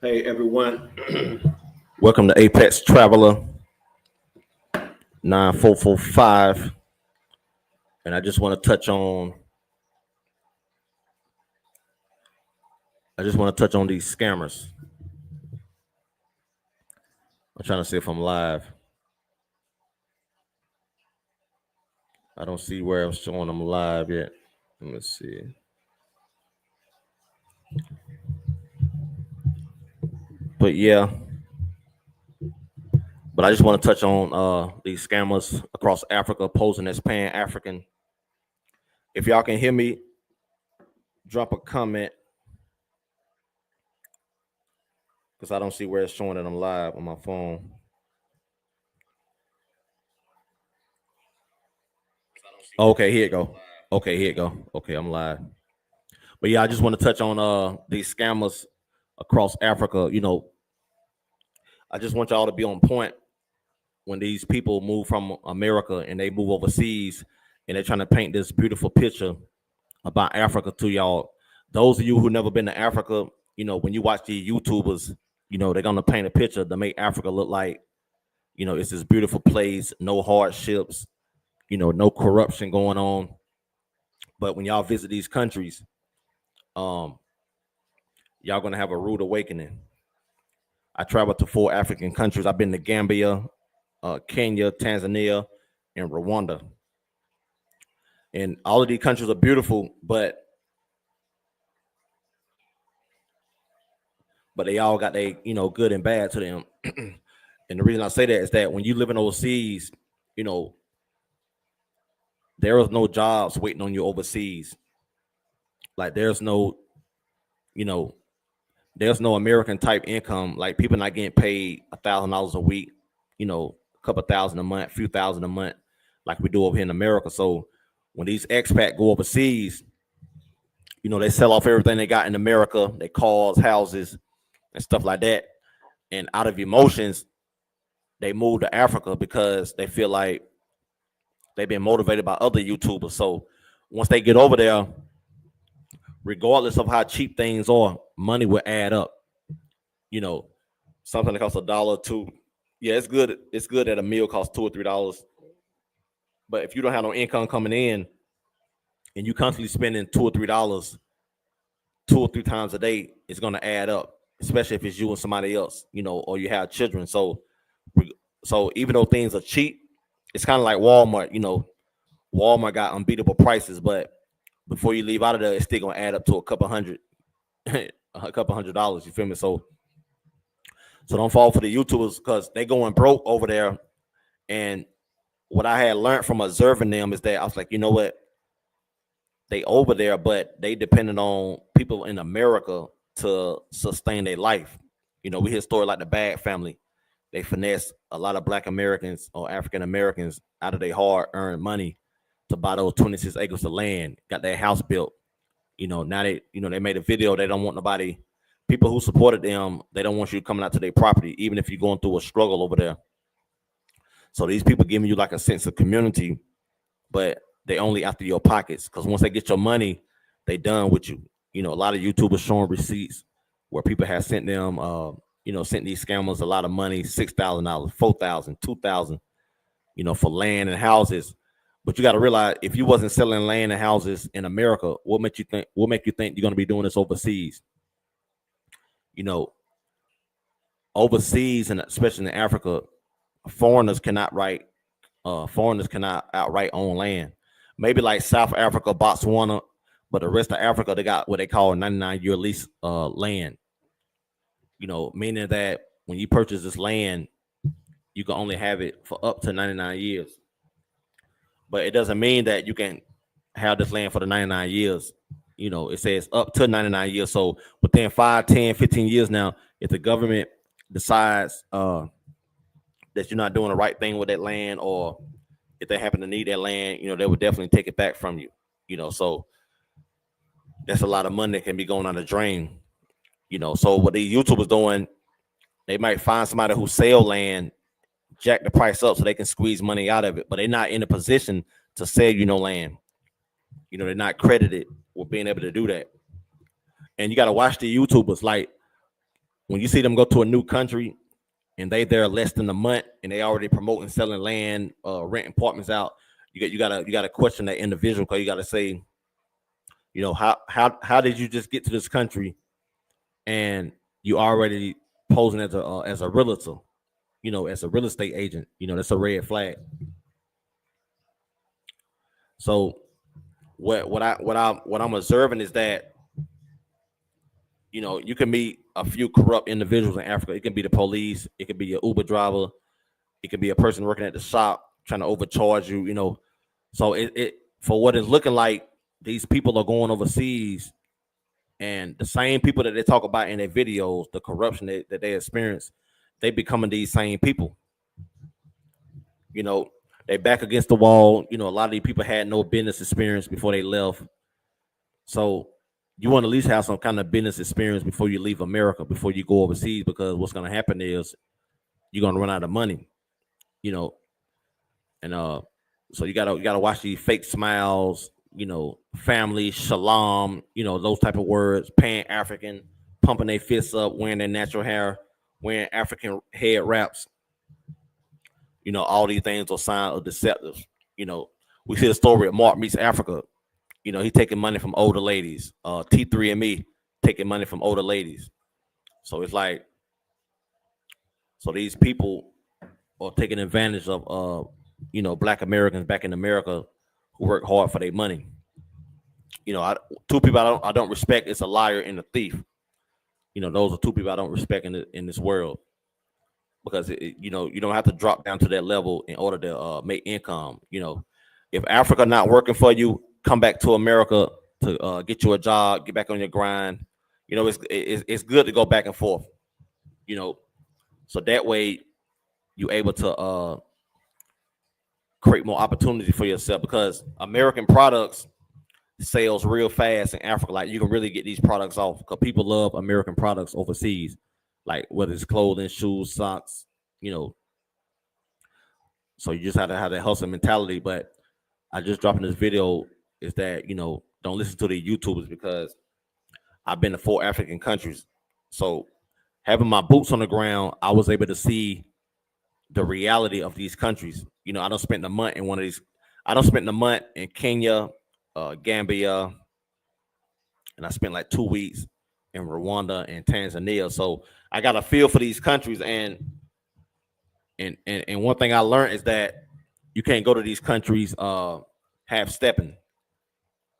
Hey everyone, welcome to Apex Traveler 9445. And I just want to touch on these scammers. I'm trying to see if I'm live. I don't see where I'm showing I'm live yet. Let me see. But yeah, but I just want to touch on these scammers across Africa posing as Pan African. If y'all can hear me, drop a comment because I don't see where it's showing that I'm live on my phone. Okay, here it go. Okay, here it go. Okay, I'm live. But yeah, I just want to touch on these scammers across Africa. I just want y'all to be on point when these people move from America and they move overseas and they're trying to paint this beautiful picture about Africa to y'all. Those of you who never been to Africa, when you watch these YouTubers, they're gonna paint a picture to make Africa look like, it's this beautiful place, no hardships, no corruption going on. But when y'all visit these countries, um, y'all gonna have a rude awakening. I traveled to 4 African countries. I've been to Gambia, Kenya, Tanzania, and Rwanda. And all of these countries are beautiful, but they all got they good and bad to them. And the reason I say that is that when you living overseas, you know there is no jobs waiting on you overseas. Like you know, there's no American type income. Like people not getting paid $1,000 a week, a couple thousand a month, few thousand a month, like we do over here in America. So when these expat go overseas, they sell off everything they got in America, their cars, houses, and stuff like that. And out of emotions, they move to Africa because they feel like they've been motivated by other YouTubers. So once they get over there, regardless of how cheap things are, money will add up. You know, Something that costs $1, $2. Yeah, it's good. It's good that a meal costs $2 or $3. But if you don't have no income coming in and you constantly spending $2 or $3 2 or 3 times a day, it's gonna add up, especially if it's you and somebody else, or you have children. So even though things are cheap, it's kind of like Walmart. Walmart got unbeatable prices, but before you leave out of there, it's still gonna add up to a couple hundred, a couple $100. You feel me? So don't fall for the YouTubers because they going broke over there. And what I had learned from observing them is that I was like, you know what? They over there, but they depended on people in America to sustain their life. We hear stories like the Bag family. They finesse a lot of Black Americans or African Americans out of their hard earned money to buy those 26 acres of land, got their house built. Now they made a video. They don't want nobody, people who supported them, they don't want you coming out to their property, even if you're going through a struggle over there. So these people giving you like a sense of community, but they only after your pockets. Because once they get your money, they done with you. A lot of YouTubers showing receipts where people have sent them, sent these scammers a lot of money, $6,000, $4,000, $2,000, for land and houses. But you got to realize, if you wasn't selling land and houses in America, what make you think you're going to be doing this overseas? Overseas, and especially in Africa, foreigners cannot outright own land. Maybe like South Africa, Botswana, but the rest of Africa, they got what they call a 99-year lease land. Meaning that when you purchase this land, you can only have it for up to 99 years. But it doesn't mean that you can have this land for the 99 years. It says up to 99 years. So within 5, 10, 15 years now, if the government decides that you're not doing the right thing with that land, or if they happen to need that land, they would definitely take it back from you. So that's a lot of money that can be going down the drain. So what these YouTubers doing, they might find somebody who sell land, jack the price up so they can squeeze money out of it, but they're not in a position to sell land. They're not credited with being able to do that. And you got to watch the YouTubers. Like, when you see them go to a new country and they there less than a month and they already promoting selling land, renting apartments out, you gotta question that individual, because you gotta say, how did you just get to this country and you already posing as a realtor, as a real estate agent. That's a red flag. So what I'm observing is that you can meet a few corrupt individuals in Africa. It can be the police, it could be your Uber driver, it could be a person working at the shop trying to overcharge you. So it for what it's looking like, these people are going overseas, and the same people that they talk about in their videos, the corruption that they experience, they becoming these same people. You know, they back against the wall. A lot of these people had no business experience before they left. So you want to at least have some kind of business experience before you leave America, before you go overseas, because what's going to happen is you're going to run out of money. You know, and so you gotta watch these fake smiles. Family, shalom. Those type of words. Pan African, pumping their fists up, wearing their natural hair, wearing African head wraps. All these things are signs of deceptive. We see the story of Mark Meets Africa. He taking money from older ladies. T3 and me taking money from older ladies. So it's like, so these people are taking advantage of, Black Americans back in America who work hard for their money. Two people I don't respect is a liar and a thief. Those are two people I don't respect in this world, because you don't have to drop down to that level in order to make income. If Africa not working for you, come back to America to get you a job, get back on your grind. It's good to go back and forth. So that way you're able to create more opportunity for yourself, because American products sales real fast in Africa. Like, you can really get these products off, because people love American products overseas, like whether it's clothing, shoes, socks. You know, so you just have to have that hustle mentality. But I just dropping this video is that don't listen to the YouTubers, because I've been to 4 African countries. So having my boots on the ground, I was able to see the reality of these countries. I don't spend a month in one of these. I don't spend a month in Kenya, Gambia, and I spent like 2 weeks in Rwanda and Tanzania. So I got a feel for these countries, and one thing I learned is that you can't go to these countries half stepping.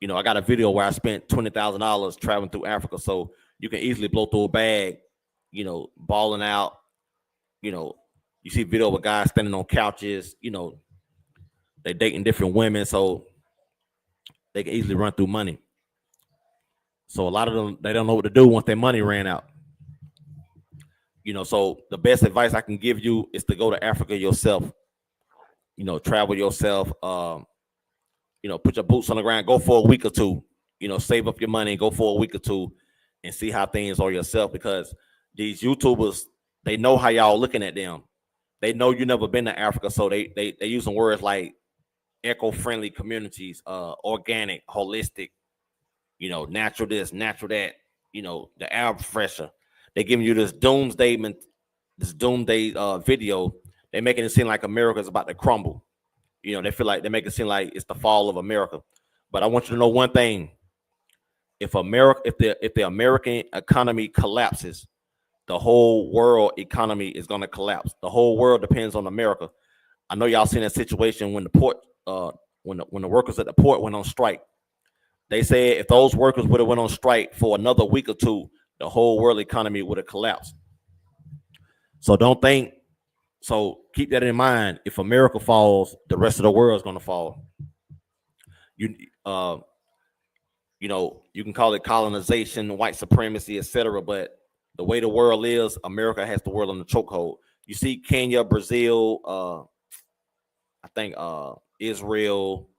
I got a video where I spent $20,000 traveling through Africa, so you can easily blow through a bag, balling out. You see video of a guy standing on couches. They dating different women, so they can easily run through money. So a lot of them, they don't know what to do once their money ran out. So the best advice I can give you is to go to Africa yourself. Travel yourself. Put your boots on the ground. Go for a week or two. Save up your money and go for a week or two, and see how things are yourself. Because these YouTubers, they know how y'all looking at them. They know you never been to Africa, so they using words like eco-friendly communities, organic, holistic, natural this, natural that, the air fresher. They giving you this doomsday video. They making it seem like America's about to crumble. They feel like they make it seem like it's the fall of America. But I want you to know one thing: if the American economy collapses, the whole world economy is going to collapse. The whole world depends on America. I know y'all seen that situation when the port, when the workers at the port went on strike. They said if those workers would have went on strike for another week or two, the whole world economy would have collapsed. So don't think. So keep that in mind. If America falls, the rest of the world is going to fall. You you can call it colonization, white supremacy, etc. But the way the world is, America has the world on the chokehold. You see Kenya, Brazil, I think Israel,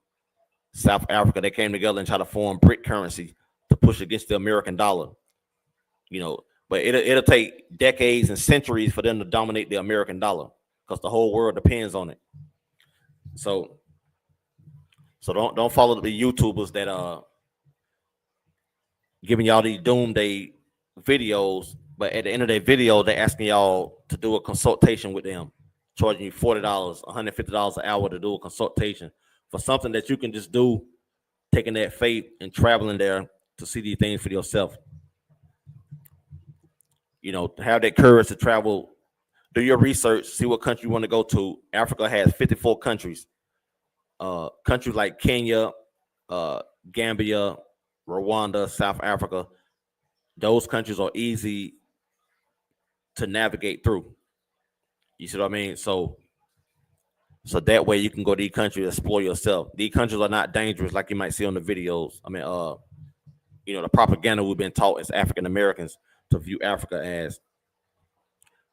South Africa, they came together and tried to form BRIC currency to push against the American dollar. But it'll take decades and centuries for them to dominate the American dollar, because the whole world depends on it. So don't follow the YouTubers that giving y'all these doomsday videos But at the end of their video, they're asking y'all to do a consultation with them, charging you $40, $150 an hour to do a consultation for something that you can just do, taking that faith and traveling there to see these things for yourself. You know, have that courage to travel, do your research, see what country you want to go to. Africa has 54 countries. Countries like Kenya, Gambia, Rwanda, South Africa, those countries are easy to navigate through. You see what I mean? So that way you can go to these countries, explore yourself. These countries are not dangerous like you might see on the videos. I mean, you know, the propaganda we've been taught as African Americans to view Africa as,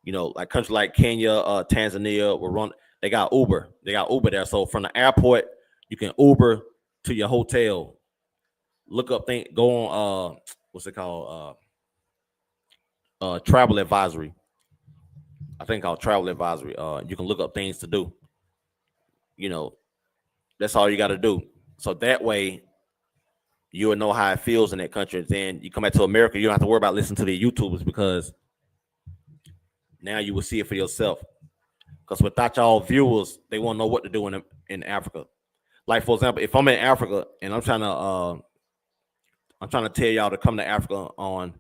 you know, like countries like Kenya, Tanzania, they got Uber. They got Uber there. So from the airport, you can Uber to your hotel. Look up, go on what's it called? Travel advisory. I think called travel advisory. You can look up things to do. You know, that's all you got to do. So that way you will know how it feels in that country. Then you come back to America, you don't have to worry about listening to the YouTubers, because now you will see it for yourself. Because without y'all viewers, they won't know what to do in Africa. Like, for example, if I'm in Africa and I'm trying to tell y'all to come to Africa on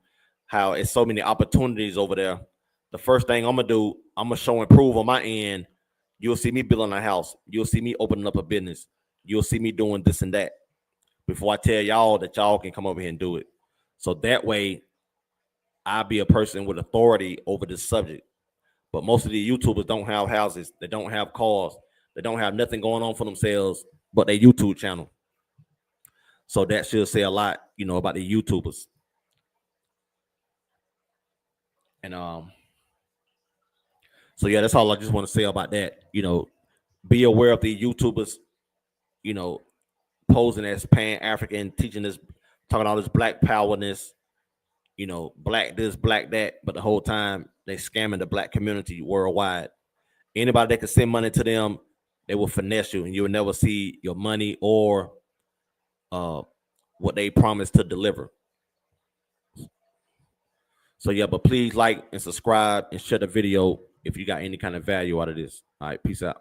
how it's so many opportunities over there, the first thing I'm gonna do, I'm gonna show and prove on my end. You'll see me building a house. You'll see me opening up a business. You'll see me doing this and that before I tell y'all that y'all can come over here and do it. So that way, I'll be a person with authority over this subject. But most of the YouTubers don't have houses. They don't have cars. They don't have nothing going on for themselves but their YouTube channel. So that should say a lot, you know, about the YouTubers. And so yeah, that's all I just want to say about that. You know, be aware of the YouTubers, you know, posing as Pan-African, teaching this, talking all this black powerness, you know, black this, black that, but the whole time they scamming the black community worldwide. Anybody that can send money to them, they will finesse you, and you will never see your money or what they promised to deliver. So yeah, but please like and subscribe and share the video if you got any kind of value out of this. All right, peace out.